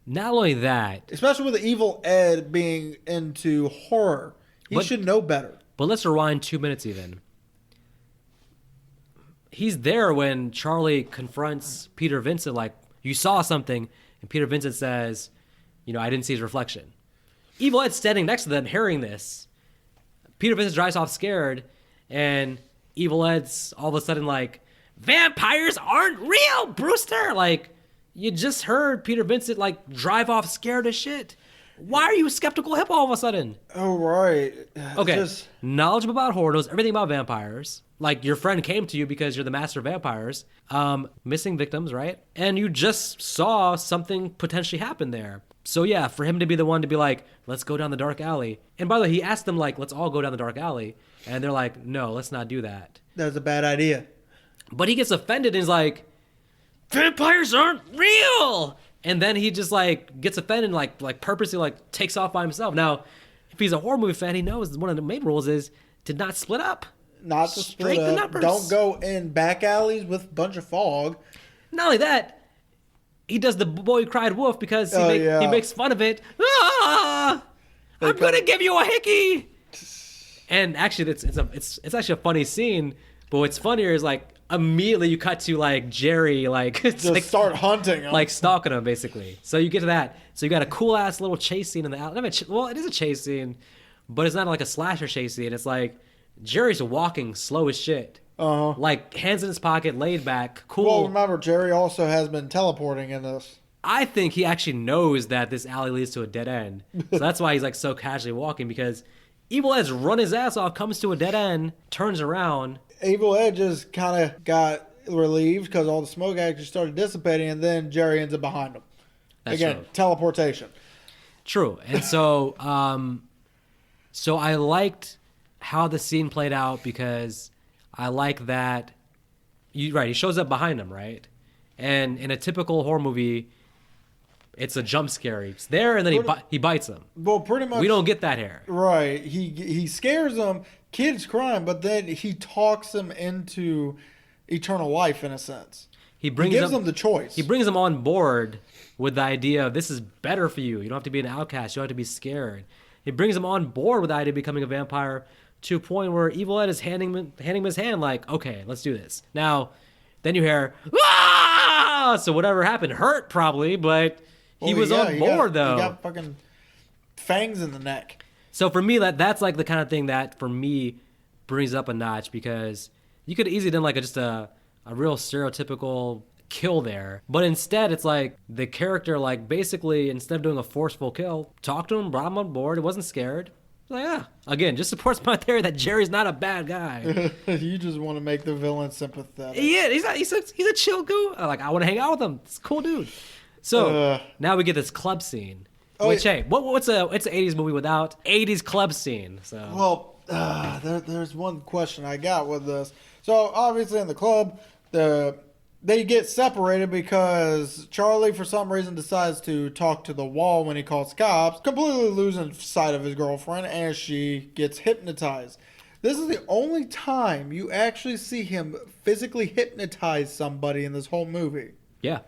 Not only that, especially with the Evil Ed being into horror, he should know better. But let's rewind 2 minutes even. He's there when Charlie confronts Peter Vincent, like, you saw something, and Peter Vincent says, I didn't see his reflection. Evil Ed's standing next to them, hearing this. Peter Vincent drives off scared, and Evil Ed's all of a sudden like, vampires aren't real, Brewster! Like, you just heard Peter Vincent, like, drive off scared as shit. Why are you skeptical hip all of a sudden? Oh, right. Okay, knowledgeable about horror, knows everything about vampires. Like, your friend came to you because you're the master of vampires. Missing victims, right? And you just saw something potentially happen there. So yeah, for him to be the one to be like, let's go down the dark alley. And by the way, he asked them like, let's all go down the dark alley. And they're like, no, let's not do that. That's a bad idea. But he gets offended and is like, vampires aren't real. And then he just like gets offended and like purposely like takes off by himself. Now, if he's a horror movie fan, he knows one of the main rules is to not split up. Not to split up. The numbers. Don't go in back alleys with a bunch of fog. Not only that, he does the boy who cried wolf because he makes fun of it. Ah, I'm gonna give you a hickey. And actually, it's actually a funny scene. But what's funnier is like immediately you cut to like Jerry like just like, start hunting him, like stalking him basically. So you get to that. So you got a cool ass little chase scene in the alley. Well, it is a chase scene, but it's not like a slasher chase scene. It's like Jerry's walking slow as shit. Like hands in his pocket, laid back, cool. Well, remember, Jerry also has been teleporting in this. I think he actually knows that this alley leads to a dead end. So that's why he's like so casually walking, because Evil Ed's run his ass off, comes to a dead end, turns around. Evil Ed just kind of got relieved because all the smoke actually started dissipating, and then Jerry ends up behind him. That's again, true. Teleportation. True. And so, so I liked how the scene played out because I like that. He shows up behind him, right? And in a typical horror movie, it's a jump scare. He's there, and then he bites him. Well, pretty much. We don't get that here. Right. He scares him, kid's crying, but then he talks him into eternal life, in a sense. He gives them the choice. He brings them on board with the idea of this is better for you. You don't have to be an outcast. You don't have to be scared. He brings them on board with the idea of becoming a vampire, to a point where Evil Ed is handing him his hand like, okay, let's do this. Now, then you hear, ah! So whatever happened hurt probably, but he was on board though. He got fucking fangs in the neck. So for me, that's like the kind of thing that for me brings up a notch, because you could easily done like just a real stereotypical kill there. But instead, it's like the character, like basically instead of doing a forceful kill, talked to him, brought him on board. He wasn't scared. Like, yeah, again, just supports my theory that Jerry's not a bad guy. You just want to make the villain sympathetic. Yeah, he's a chill dude. Like, I want to hang out with him. It's a cool dude. So now we get this club scene. Which, hey, it's an 80s movie without 80s club scene. So well, there's one question I got with this. So obviously in the club, they get separated because Charlie, for some reason, decides to talk to the wall when he calls cops, completely losing sight of his girlfriend as she gets hypnotized. This is the only time you actually see him physically hypnotize somebody in this whole movie. Yeah.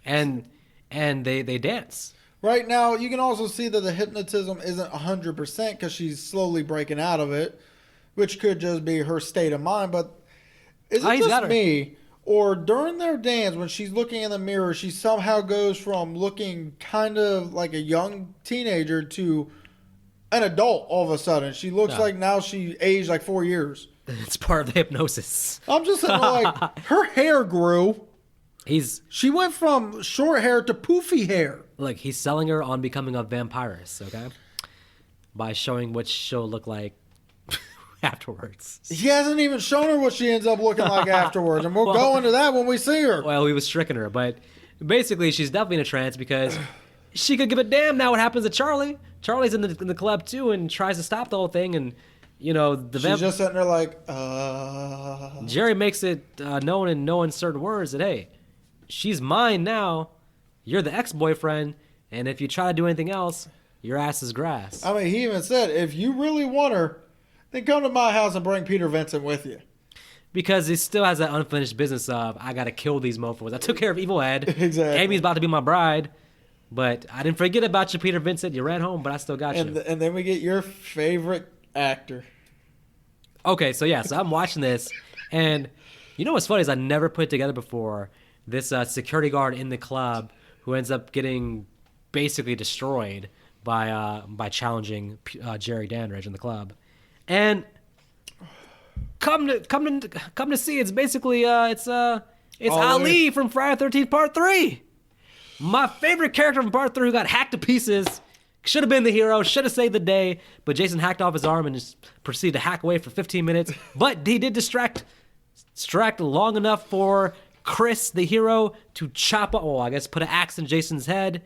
And they dance. Right now, you can also see that the hypnotism isn't 100% because she's slowly breaking out of it, which could just be her state of mind. But is it just me? Or during their dance, when she's looking in the mirror, she somehow goes from looking kind of like a young teenager to an adult all of a sudden. She looks like now she aged like 4 years. It's part of the hypnosis. I'm just saying, like, her hair grew. She went from short hair to poofy hair. Look, he's selling her on becoming a vampirist, okay? By showing what she'll look like afterwards. He hasn't even shown her what she ends up looking like afterwards, and we'll go into that when we see her. Well, he was tricking her, but basically she's definitely in a trance because she could give a damn now what happens to Charlie. Charlie's in the club too and tries to stop the whole thing, and you know she's just sitting there like, Jerry makes it known in no uncertain words that hey, she's mine now. You're the ex-boyfriend, and if you try to do anything else, your ass is grass. I mean, he even said, if you really want her, then come to my house and bring Peter Vincent with you. Because he still has that unfinished business of, I got to kill these mofos. I took care of Evil Ed. Exactly. Amy's about to be my bride. But I didn't forget about you, Peter Vincent. You ran home, but I still got you. And then we get your favorite actor. Okay, so I'm watching this. And you know what's funny is I never put it together before. This security guard in the club who ends up getting basically destroyed by challenging Jerry Dandridge in the club. And come to see, it's basically it's Ali from Friday the 13th Part 3. My favorite character from Part 3 who got hacked to pieces. Should have been the hero, should have saved the day, but Jason hacked off his arm and just proceeded to hack away for 15 minutes. But he did distract long enough for Chris, the hero, to put an axe in Jason's head.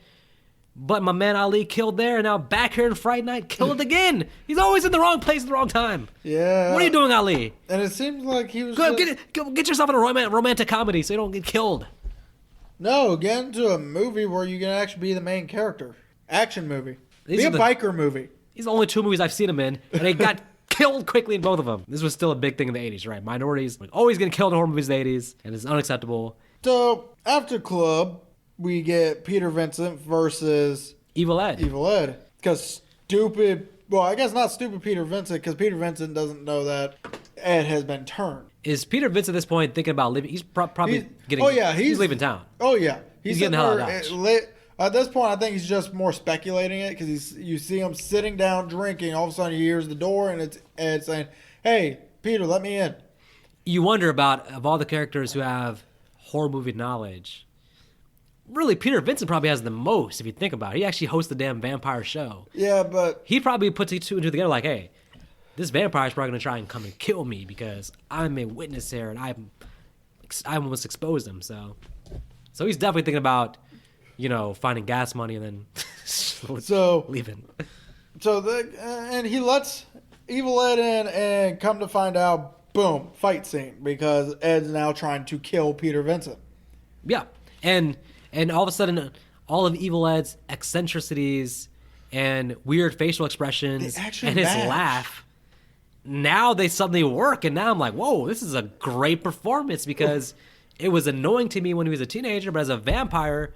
But my man Ali killed there, and now back here in Fright Night, killed again. He's always in the wrong place at the wrong time. Yeah. What are you doing, Ali? And it seems like he was Go get yourself in a romantic comedy so you don't get killed. No, get into a movie where you can actually be the main character. Action movie. Be a biker movie. These are the only 2 movies I've seen him in, and they got killed quickly in both of them. This was still a big thing in the 80s, right? Minorities always getting killed in horror movies in the 80s, and it's unacceptable. So, after club, we get Peter Vincent versus Evil Ed. Because I guess not stupid Peter Vincent, because Peter Vincent doesn't know that Ed has been turned. Is Peter Vincent at this point thinking about leaving? He's probably he's leaving town. Oh, yeah. He's getting the hell out of Dodge. At this point, I think he's just more speculating it, because you see him sitting down drinking. All of a sudden, he hears the door, and it's Ed saying, "Hey, Peter, let me in." You wonder of all the characters who have horror movie knowledge, really, Peter Vincent probably has the most, if you think about it. He actually hosts the damn vampire show. Yeah, but he probably puts two and two together like, hey, this vampire is probably going to try and come and kill me because I'm a witness here and I almost exposed him. So he's definitely thinking about, finding gas money and then leaving. And he lets Evil Ed in, and come to find out, boom, fight scene, because Ed's now trying to kill Peter Vincent. Yeah, and all of a sudden, all of Evil Ed's eccentricities and weird facial expressions and his laugh, now they suddenly work. And now I'm like, whoa, this is a great performance, because it was annoying to me when he was a teenager, but as a vampire,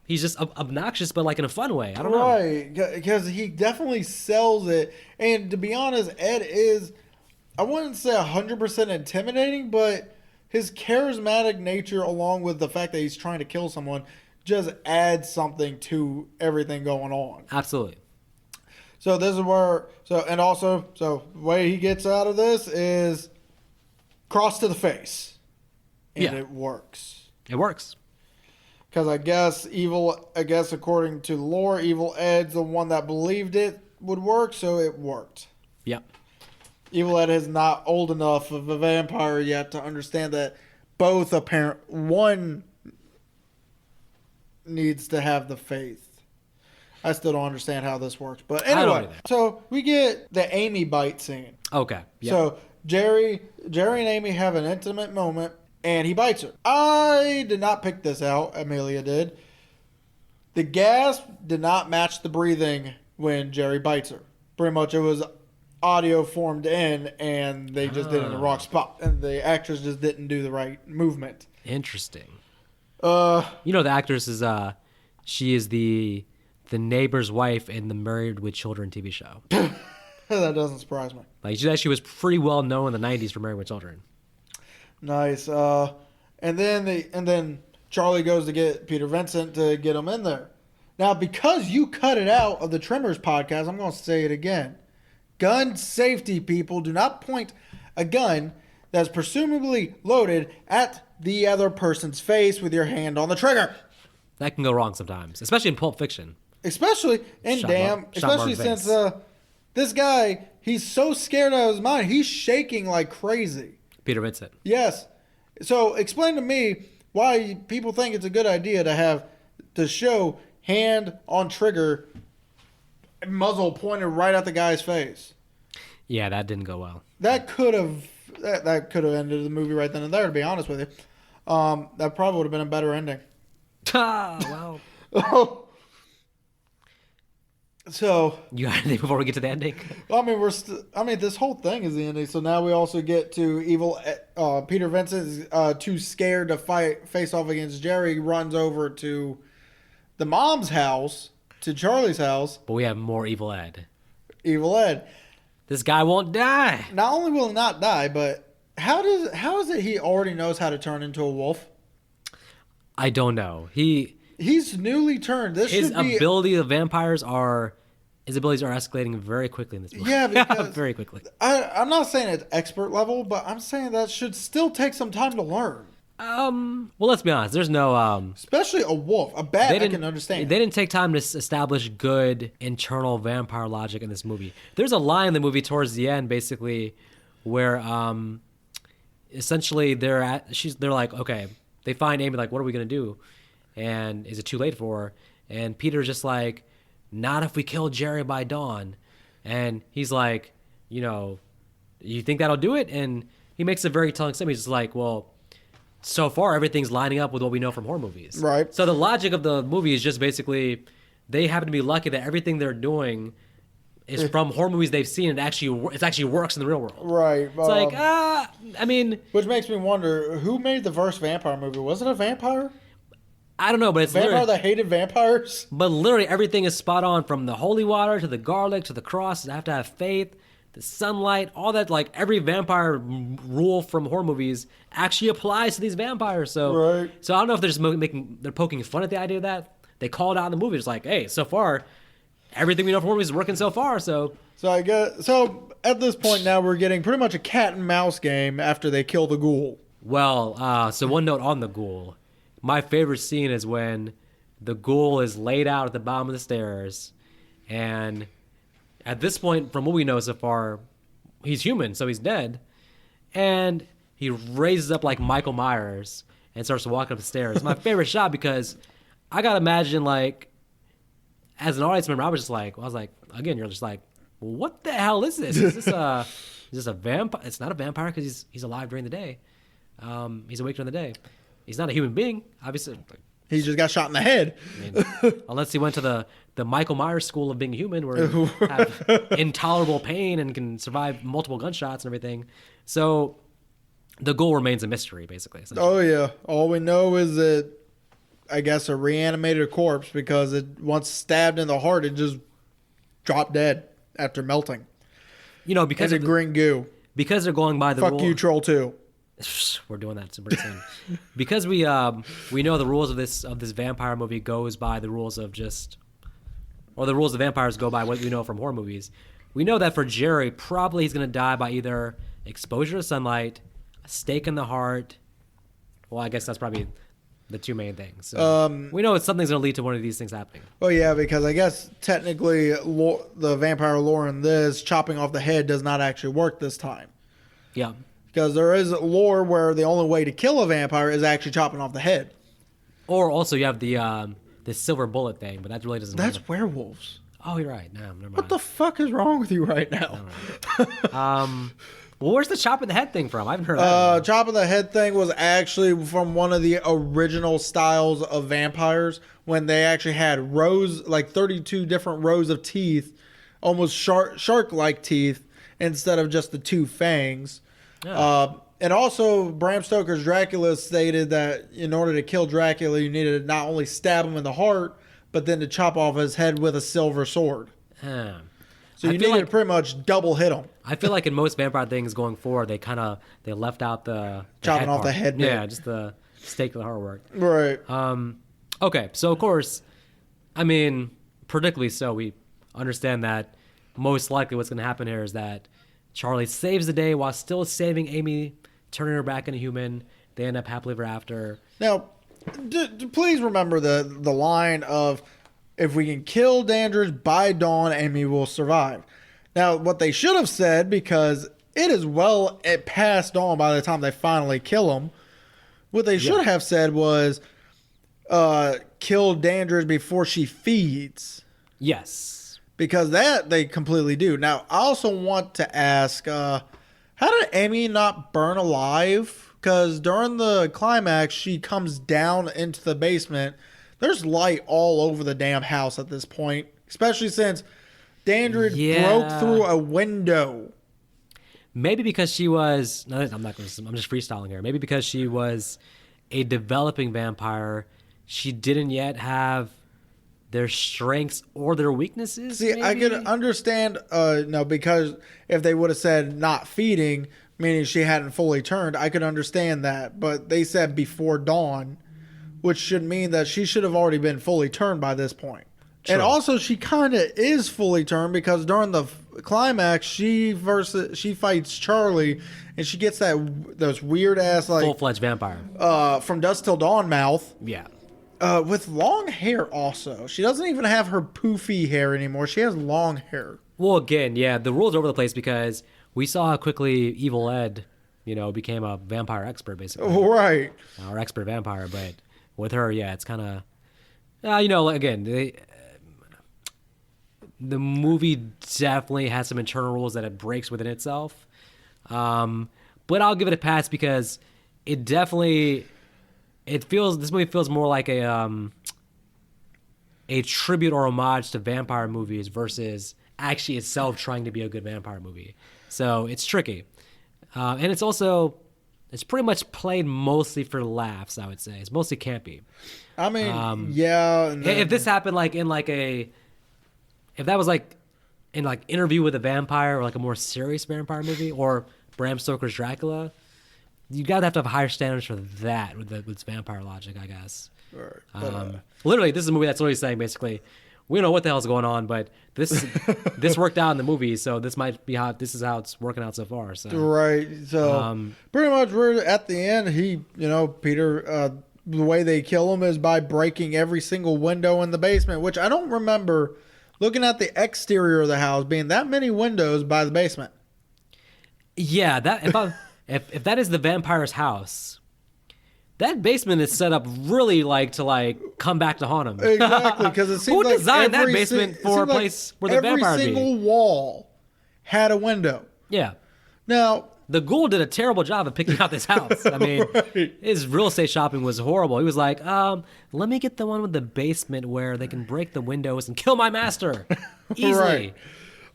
he's just obnoxious, but in a fun way. I don't know. Right, because he definitely sells it. And to be honest, Ed is, I wouldn't say 100% intimidating, but his charismatic nature, along with the fact that he's trying to kill someone, just adds something to everything going on. Absolutely. So this is where, the way he gets out of this is cross to the face. And it works. It works. Because I guess according to lore, Evil Ed's the one that believed it would work, so it worked. Yep. Evil Ed is not old enough of a vampire yet to understand that one needs to have the faith. I still don't understand how this works. But anyway, so we get the Amy bite scene. Okay. Yep. So Jerry and Amy have an intimate moment, and he bites her. I did not pick this out. Amelia did. The gasp did not match the breathing when Jerry bites her. Pretty much it was audio formed in, and they just did it in the wrong spot. And the actress just didn't do the right movement. Interesting. The actress is, she is the neighbor's wife in the Married with Children TV show. That doesn't surprise me. She was pretty well known in the 90s for Married with Children. Nice. And then Charlie goes to get Peter Vincent to get him in there. Now, because you cut it out of the Trimmers podcast, I'm going to say it again. Gun safety, people. Do not point a gun that's presumably loaded at the other person's face with your hand on the trigger. That can go wrong sometimes, especially in Pulp Fiction. Especially since this guy, he's so scared out of his mind. He's shaking like crazy. Peter Vincent. Yes. So explain to me why people think it's a good idea to have the show hand on trigger, muzzle pointed right at the guy's face. Yeah, that didn't go well. That could have ended the movie right then and there, to be honest with you. That probably would have been a better ending. Well. So you got anything before we get to the ending? I mean, this whole thing is the ending. So now we also get to evil Peter Vincent is too scared to face off against Jerry. Runs over to the mom's house, to Charlie's house. But we have more Evil Ed. Evil Ed. This guy won't die. Not only will he not die, but how is it he already knows how to turn into a wolf? I don't know. He's newly turned. His abilities are escalating very quickly in this movie. Yeah, because very quickly. I'm not saying it's expert level, but I'm saying that should still take some time to learn. Well, let's be honest. There's no especially a wolf, a bat. I can understand. They didn't take time to establish good internal vampire logic in this movie. There's a line in the movie towards the end, basically, where essentially they're like, okay, they find Amy, like, what are we gonna do? And is it too late for her? And Peter's just like, not if we kill Jerry by dawn. And he's like, you think that'll do it? And he makes a very telling statement. He's just like, well, so far everything's lining up with what we know from horror movies. Right. So the logic of the movie is just basically they happen to be lucky that everything they're doing is from horror movies they've seen and it actually works in the real world. Right. It's like, I mean... Which makes me wonder, who made the first vampire movie? Was it a vampire? I don't know, but it's vampire that hated vampires. But literally everything is spot on, from the holy water to the garlic to the cross. You have to have faith, the sunlight, all that. Like every vampire rule from horror movies actually applies to these vampires. So, right. So I don't know if they're just they're poking fun at the idea of that. They call it out in the movie. It's like, hey, so far, everything we know from horror movies is working so far. So I guess at this point now we're getting pretty much a cat and mouse game after they kill the ghoul. Well, so one note on the ghoul. My favorite scene is when the ghoul is laid out at the bottom of the stairs, and at this point, from what we know so far, he's human, so he's dead, and he raises up like Michael Myers and starts walking up the stairs. It's my favorite shot because I gotta imagine, like, as an audience member, I was like, again, you're just like, what the hell is this? Is this a vampire? It's not a vampire because he's alive during the day. He's awake during the day. He's not a human being, obviously. He just got shot in the head. I mean, unless he went to the Michael Myers school of being human, where you have intolerable pain and can survive multiple gunshots and everything. So the ghoul remains a mystery, basically. Oh, yeah. All we know is that, I guess, a reanimated corpse, because it once stabbed in the heart, it just dropped dead after melting. Because of green goo. Because they're going by the rule. Fuck you, Troll 2. We're doing that pretty soon. Because we know the rules of this vampire movie goes by the rules of the rules of vampires go by what we know from horror movies. We know that for Jerry, probably he's going to die by either exposure to sunlight, a stake in the heart. Well, I guess that's probably the two main things. So we know something's going to lead to one of these things happening. Oh, yeah, because I guess technically the vampire lore in this, chopping off the head, does not actually work this time. Yeah. Because there is lore where the only way to kill a vampire is actually chopping off the head. Or also you have the silver bullet thing, but that really doesn't. That's werewolves. Oh, you're right. No, never mind. What the fuck is wrong with you right now? Well, where's the chopping the head thing from? I haven't heard of that. Chopping the head thing was actually from one of the original styles of vampires, when they actually had 32 different rows of teeth, almost shark-like teeth, instead of just the two fangs. Yeah. And also, Bram Stoker's Dracula stated that in order to kill Dracula, you needed to not only stab him in the heart, but then to chop off his head with a silver sword. So you needed to pretty much double hit him. I feel like in most vampire things going forward, they left out the chopping off the head. Yeah, just the stake of the heart work. Right. Okay, so of course, I mean, predictably so. We understand that most likely what's going to happen here is that Charlie saves the day while still saving Amy, turning her back into human. They end up happily ever after. Now, please remember the line of, if we can kill Dandridge by dawn, Amy will survive. Now, what they should have said, because it is past dawn by the time they finally kill him, what they should have said was, kill Dandridge before she feeds. Yes. Because that they completely do. Now, I also want to ask, how did Amy not burn alive? Because during the climax, she comes down into the basement. There's light all over the damn house at this point, especially since Dandridge broke through a window. Maybe because she was... No, I'm just freestyling here. Maybe because she was a developing vampire, she didn't yet have their strengths or their weaknesses. See, maybe? I could understand, no, because if they would have said not feeding, meaning she hadn't fully turned, I could understand that. But they said before dawn, which should mean that she should have already been fully turned by this point. True. And also, she kind of is fully turned because during the climax, she fights Charlie, and she gets those weird ass like full-fledged vampire from Dusk Till Dawn mouth. Yeah. With long hair also. She doesn't even have her poofy hair anymore. She has long hair. Well, again, yeah, the rules are over the place because we saw how quickly Evil Ed, became a vampire expert, basically. Right. Or expert vampire, but with her, yeah, it's kind of... again, the movie definitely has some internal rules that it breaks within itself. But I'll give it a pass because it definitely... This movie feels more like a tribute or homage to vampire movies versus actually itself trying to be a good vampire movie. So it's tricky. And it's pretty much played mostly for laughs, I would say. It's mostly campy. I mean, yeah. If this happened if that was like in like Interview with a Vampire or like a more serious vampire movie or Bram Stoker's Dracula, you gotta have to have higher standards for that with its vampire logic, I guess. Right. Literally, this is a movie that's literally saying basically, we don't know what the hell's going on, but this worked out in the movie, so this might be this is how it's working out so far. So right. So pretty much we're at the end. Peter, the way they kill him is by breaking every single window in the basement, which I don't remember looking at the exterior of the house being that many windows by the basement. Yeah, that if that is the vampire's house, that basement is set up really to come back to haunt him. Exactly, because it seems who designed that basement for a place where the vampire would be? Every single wall had a window. Yeah. Now the ghoul did a terrible job of picking out this house. I mean, his real estate shopping was horrible. He was like, let me get the one with the basement where they can break the windows and kill my master easily. Right.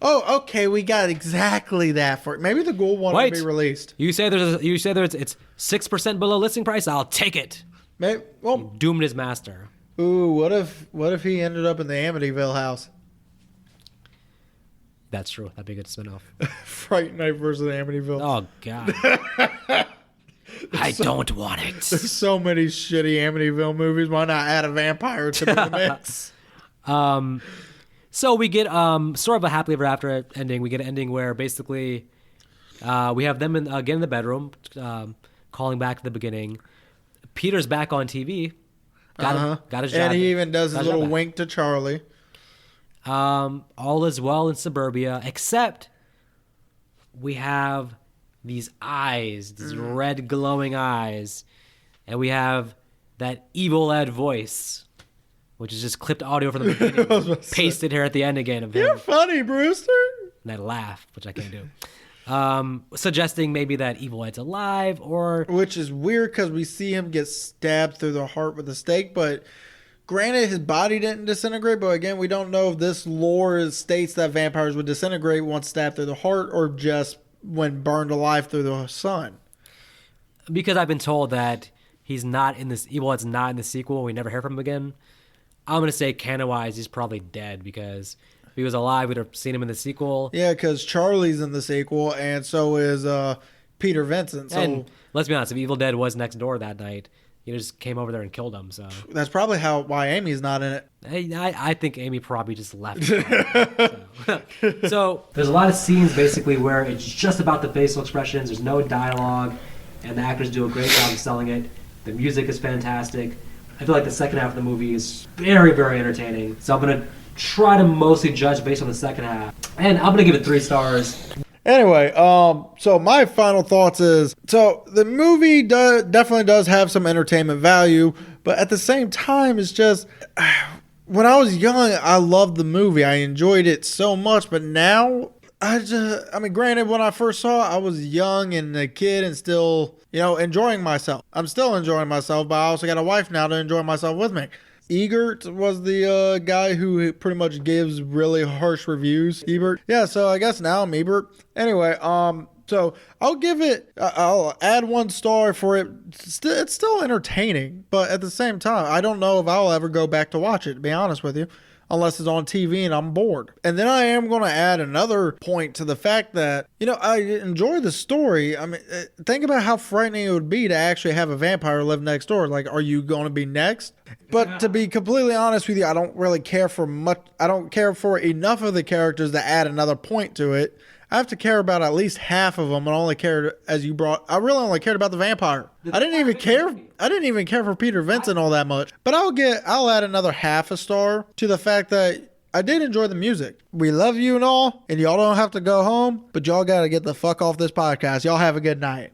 Oh, okay, we got exactly that for it. Maybe the ghoul one will be released. You say it's 6% below listing price. I'll take it. Maybe, well, he doomed his master. Ooh, what if he ended up in the Amityville house? That's true. That'd be a good spinoff. Fright Night versus Amityville. Oh God. I don't want it. There's so many shitty Amityville movies. Why not add a vampire to the mix? So we get sort of a happily ever after ending. We get an ending where basically we have them again in the bedroom, calling back to the beginning. Peter's back on TV. Got his job. And he even does his little wink to Charlie. All is well in suburbia, except we have these eyes, these red glowing eyes, and we have that Evil Ed voice, which is just clipped audio from the beginning, pasted here at the end again of him. You're funny, Brewster. And that laugh, which I can't do. Suggesting maybe that Evil Ed's alive, or... Which is weird because we see him get stabbed through the heart with a stake, but granted his body didn't disintegrate, but again, we don't know if this lore states that vampires would disintegrate once stabbed through the heart or just when burned alive through the sun. Because I've been told that he's not in this... Evil Ed's not in the sequel. We never hear from him again. I'm going to say canon-wise, he's probably dead because if he was alive, we'd have seen him in the sequel. Yeah, because Charlie's in the sequel, and so is Peter Vincent. So. And let's be honest, if Evil Dead was next door that night, he just came over there and killed him. So That's probably why Amy's not in it. I think Amy probably just left. So there's a lot of scenes basically where it's just about the facial expressions. There's no dialogue, and the actors do a great job of selling it. The music is fantastic. I feel like the second half of the movie is very, very entertaining. So I'm gonna try to mostly judge based on the second half, and I'm gonna give it 3 stars. Anyway, so my final thoughts is, so the movie definitely does have some entertainment value, but at the same time, it's just, when I was young, I loved the movie. I enjoyed it so much, but now, granted, when I first saw it, I was young and a kid and still, enjoying myself. I'm still enjoying myself, but I also got a wife now to enjoy myself with me. Egert was the guy who pretty much gives really harsh reviews. Ebert. Yeah, so I guess now I'm Ebert. Anyway, so I'll add 1 star for it. It's still entertaining, but at the same time, I don't know if I'll ever go back to watch it, to be honest with you, unless it's on TV and I'm bored. And then I am going to add another point to the fact that, I enjoy the story. I mean, think about how frightening it would be to actually have a vampire live next door. Like, are you going to be next? But to be completely honest with you, I don't really care for much. I don't care for enough of the characters to add another point to it. I have to care about at least half of them, and I really only cared about the vampire. I didn't even care for Peter Vincent all that much. But I'll add another half a star to the fact that I did enjoy the music. We love you and all, and y'all don't have to go home, but y'all got to get the fuck off this podcast. Y'all have a good night.